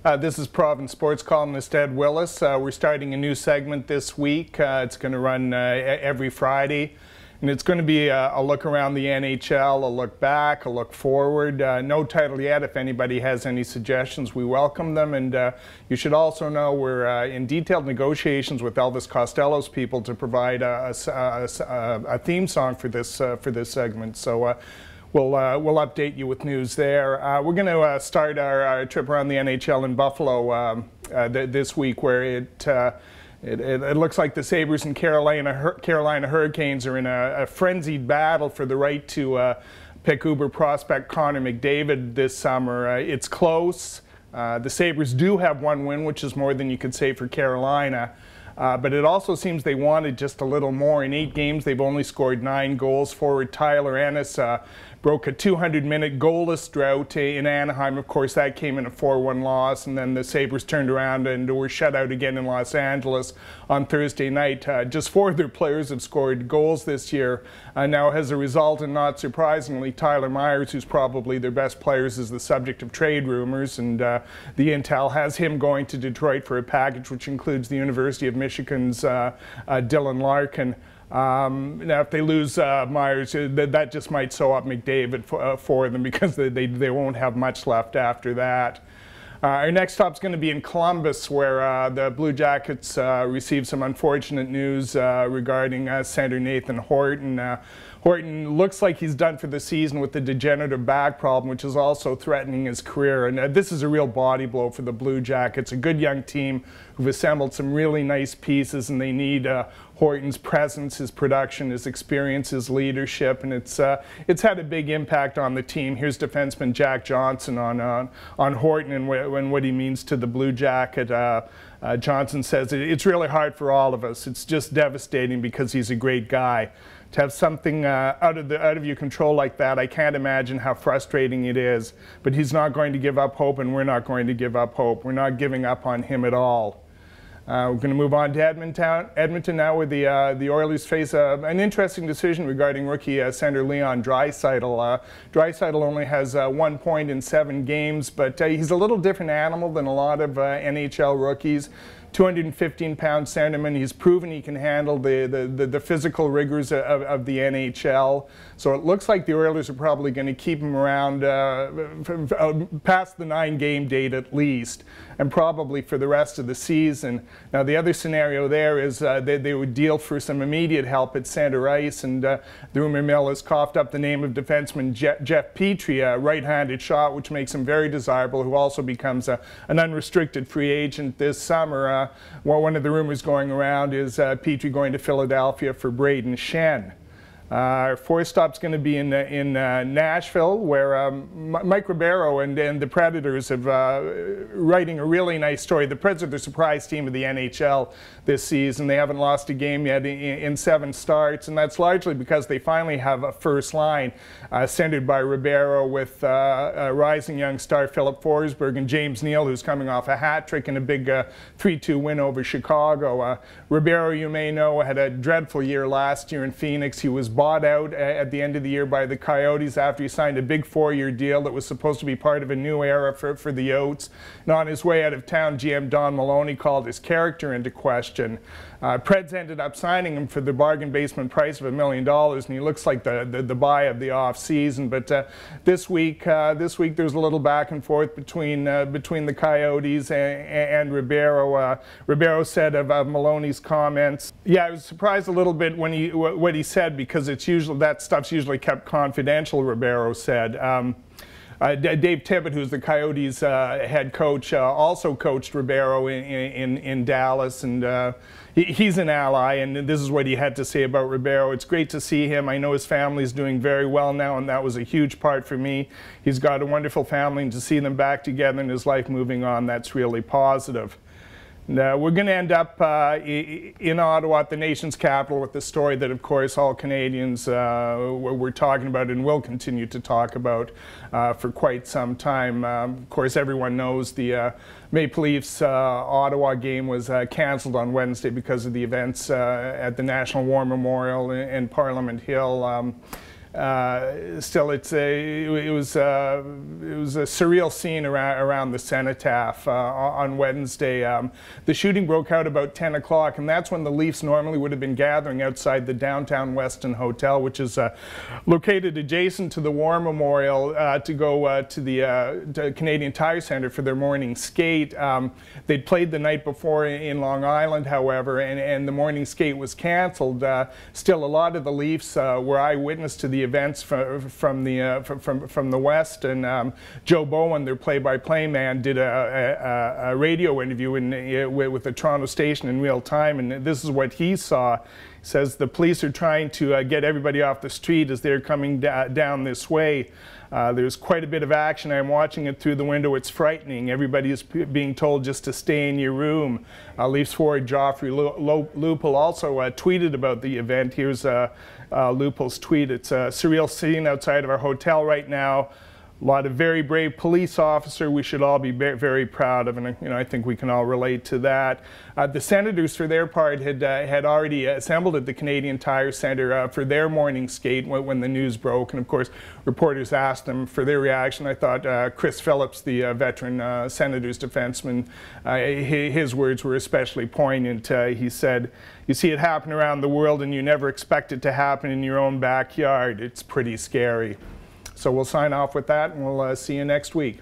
This is Province Sports columnist Ed Willis. We're starting a new segment this week. It's going to run every Friday, and it's going to be a look around the NHL, a look back, a look forward. No title yet. If anybody has any suggestions, we welcome them. And you should also know we're in detailed negotiations with Elvis Costello's people to provide a theme song for this segment. So. We'll update you with news there. We're going to start our trip around the NHL in Buffalo this week, where it looks like the Sabres and Carolina Hurricanes are in a frenzied battle for the right to pick Uber prospect Connor McDavid this summer. It's close. The Sabres do have one win, which is more than you could say for Carolina. But it also seems they wanted just a little more. In 8 games, they've only scored 9 goals. Forward Tyler Ennis broke a 200-minute goalless drought in Anaheim. Of course, that came in a 4-1 loss, and then the Sabres turned around and were shut out again in Los Angeles on Thursday night. Just 4 of their players have scored goals this year. Now, as a result, and not surprisingly, Tyler Myers, who's probably their best players, is the subject of trade rumors, and the intel has him going to Detroit for a package which includes the University of Michigan's Dylan Larkin. Now, if they lose Myers, that just might sew up McDavid for them, because they won't have much left after that. Our next stop's going to be in Columbus, where the Blue Jackets received some unfortunate news regarding center Nathan Horton. Horton looks like he's done for the season with the degenerative back problem, which is also threatening his career. And this is a real body blow for the Blue Jackets, a good young team who've assembled some really nice pieces, and they need Horton's presence, his production, his experience, his leadership, and it's had a big impact on the team. Here's defenseman Jack Johnson on Horton and what he means to the Blue Jacket. Johnson says, "It's really hard for all of us. It's just devastating because he's a great guy. To have something out of your control like that, I can't imagine how frustrating it is. But he's not going to give up hope, and we're not going to give up hope. We're not giving up on him at all." We're going to move on to Edmonton now, where the Oilers face an interesting decision regarding rookie center Leon Draisaitl. Draisaitl only has 1 point in 7 games, but he's a little different animal than a lot of NHL rookies. 215-pound centerman. He's proven he can handle the physical rigors of the NHL. So it looks like the Oilers are probably going to keep him around past the 9-game date at least, and probably for the rest of the season. Now, the other scenario there is they would deal for some immediate help at center ice, and the rumor mill has coughed up the name of defenseman Jeff Petrie, a right-handed shot, which makes him very desirable, who also becomes an unrestricted free agent this summer. One of the rumors going around is Petrie going to Philadelphia for Braden Shen. Our 4th stop's going to be in Nashville, where Mike Ribeiro and the Predators have writing a really nice story. The Preds are the surprise team of the NHL this season. They haven't lost a game yet in 7 starts, and that's largely because they finally have a first line centered by Ribeiro, with rising young star Philip Forsberg and James Neal, who's coming off a hat trick in a big 3-2 win over Chicago. Ribeiro, you may know, had a dreadful year last year in Phoenix. He was bought out at the end of the year by the Coyotes after he signed a big 4-year deal that was supposed to be part of a new era for the Yotes. And on his way out of town, GM Don Maloney called his character into question. Preds ended up signing him for the bargain basement price of $1 million, and he looks like the buy of the off-season. But this week there's a little back and forth between the Coyotes and Ribeiro. Ribeiro said of Maloney's comments, "Yeah, I was surprised a little bit when what he said, because that stuff's usually kept confidential," Ribeiro said. Dave Tippett, who's the Coyotes head coach, also coached Ribeiro in Dallas, and he's an ally, and this is what he had to say about Ribeiro. "It's great to see him. I know his family's doing very well now, and that was a huge part for me. He's got a wonderful family, and to see them back together and his life moving on, that's really positive." We're going to end up in Ottawa, at the nation's capital, with the story that, of course, all Canadians were talking about and will continue to talk about for quite some time. Of course, everyone knows the Maple Leafs Ottawa game was canceled on Wednesday because of the events at the National War Memorial in Parliament Hill. still, it was a surreal scene around the cenotaph on Wednesday. The shooting broke out about 10 o'clock, and that's when the Leafs normally would have been gathering outside the downtown Weston Hotel, which is located adjacent to the War Memorial, to go to the Canadian Tire Centre for their morning skate. They'd played the night before in Long Island, however, and the morning skate was canceled. Still, a lot of the Leafs were eyewitness to the events from the West, and Joe Bowen, their play-by-play man, did a radio interview with the Toronto station in real time, and this is what he saw. He says the police are trying to get everybody off the street as they're coming down this way. There's quite a bit of action. I'm watching it through the window. It's frightening. Everybody is being told just to stay in your room. Leafs forward Joffrey Lupul also tweeted about the event. Here's Lupul's tweet. It's a surreal scene outside of our hotel right now. A lot of very brave police officer we should all be very proud of, and I think we can all relate to that. The Senators, for their part, had already assembled at the Canadian Tire Centre for their morning skate when the news broke, and of course reporters asked them for their reaction. I thought Chris Phillips, the veteran Senators defenseman, his words were especially poignant. He said, "You see it happen around the world and you never expect it to happen in your own backyard. It's pretty scary." So we'll sign off with that, and we'll see you next week.